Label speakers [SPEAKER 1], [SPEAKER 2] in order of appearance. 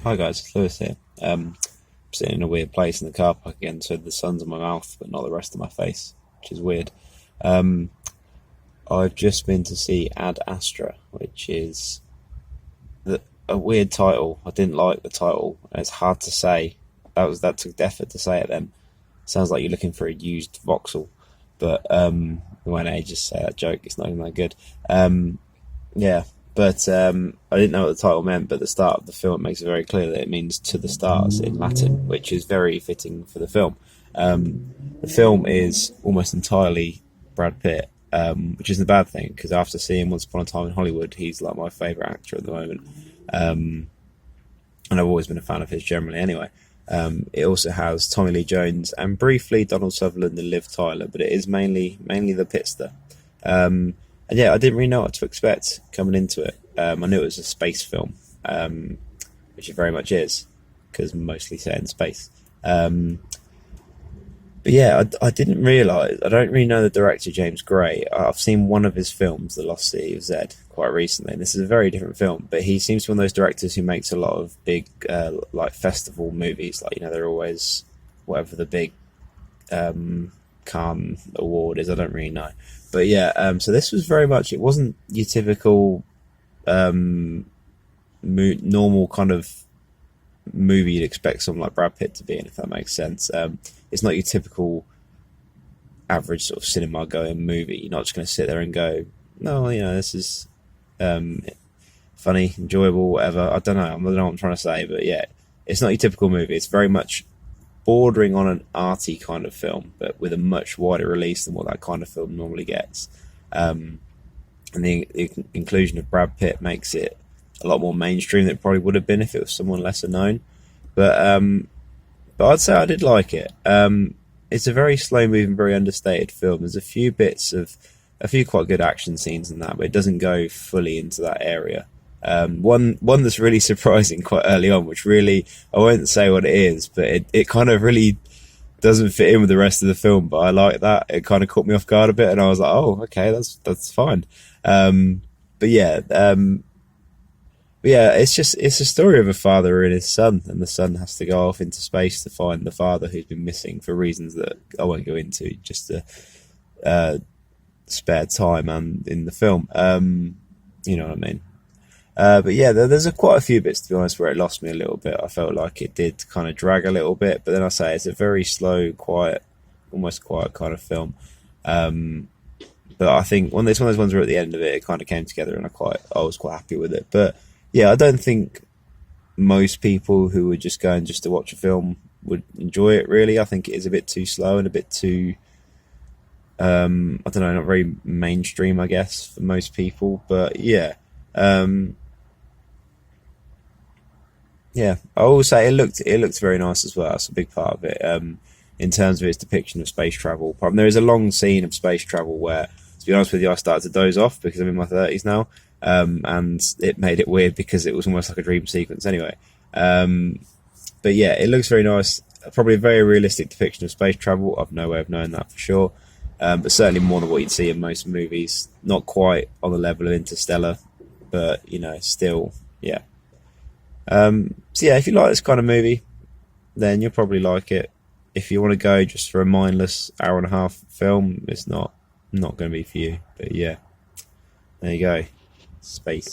[SPEAKER 1] Hi guys, it's Lewis here. Sitting in a weird place in the car park again, so the sun's on my mouth but not the rest of my face, which is weird. Um, I've just been to see Ad Astra, which is a weird title. I didn't like the title. It's hard to say. That took effort to say it. Then sounds like you're looking for a used Vauxhall, but when I just say that joke, it's not even that good. Yeah, but I didn't know what the title meant, but at the start of the film it makes it very clear that it means to the stars in Latin, which is very fitting for the film. The film is almost entirely Brad Pitt, which isn't a bad thing, because after seeing Once Upon a Time in Hollywood, he's like my favourite actor at the moment. And I've always been a fan of his generally anyway. It also has Tommy Lee Jones and briefly Donald Sutherland and Liv Tyler, but it is mainly the Pitster. And yeah, I didn't really know what to expect coming into it. I knew it was a space film, which it very much is, because mostly set in space. But yeah, I didn't realise. I don't really know the director, James Gray. I've seen one of his films, The Lost City of Zed, quite recently. And this is a very different film, but he seems to be one of those directors who makes a lot of big, like festival movies. Like, they're always whatever the big Cannes award is. I don't really know, but yeah. So this was very much. It wasn't your typical normal kind of movie you'd expect someone like Brad Pitt to be in, if that makes sense. It's not your typical average sort of cinema going movie. You're not just going to sit there and go, no, this is funny, enjoyable, whatever. I don't know what I'm trying to say, but yeah, it's not your typical movie. It's very much bordering on an arty kind of film, but with a much wider release than what that kind of film normally gets. And the inclusion of Brad Pitt makes it a lot more mainstream than it probably would have been if it was someone lesser known. But I'd say I did like it. It's a very slow moving, very understated film. There's a few quite good action scenes in that, but it doesn't go fully into that area. One that's really surprising quite early on, which really, I won't say what it is, but it kind of really doesn't fit in with the rest of the film. But I like that. It kind of caught me off guard a bit, and I was like, oh, okay, that's fine. But yeah, it's a story of a father and his son, and the son has to go off into space to find the father who's been missing for reasons that I won't go into, just to spare time and in the film. You know what I mean? But yeah, there's quite a few bits, to be honest, where it lost me a little bit. I felt like it did kind of drag a little bit, but then I say it's a very slow, quiet, almost quiet kind of film. But I think when it's one of those ones where at the end of it, it kind of came together, and I was quite happy with it. But yeah, I don't think most people who were just going just to watch a film would enjoy it, really. I think it is a bit too slow and a bit too, I don't know, not very mainstream, I guess, for most people. But yeah, yeah, I will say it looked very nice as well. That's a big part of it. In terms of its depiction of space travel, there is a long scene of space travel where, to be honest with you, I started to doze off because I'm in my 30s now. And it made it weird because it was almost like a dream sequence anyway. But yeah, it looks very nice. Probably a very realistic depiction of space travel. I've no way of knowing that for sure. But certainly more than what you'd see in most movies. Not quite on the level of Interstellar, but still, yeah. So yeah, if you like this kind of movie, then you'll probably like it. If you want to go just for a mindless hour and a half film, it's not going to be for you. But yeah, there you go. Space.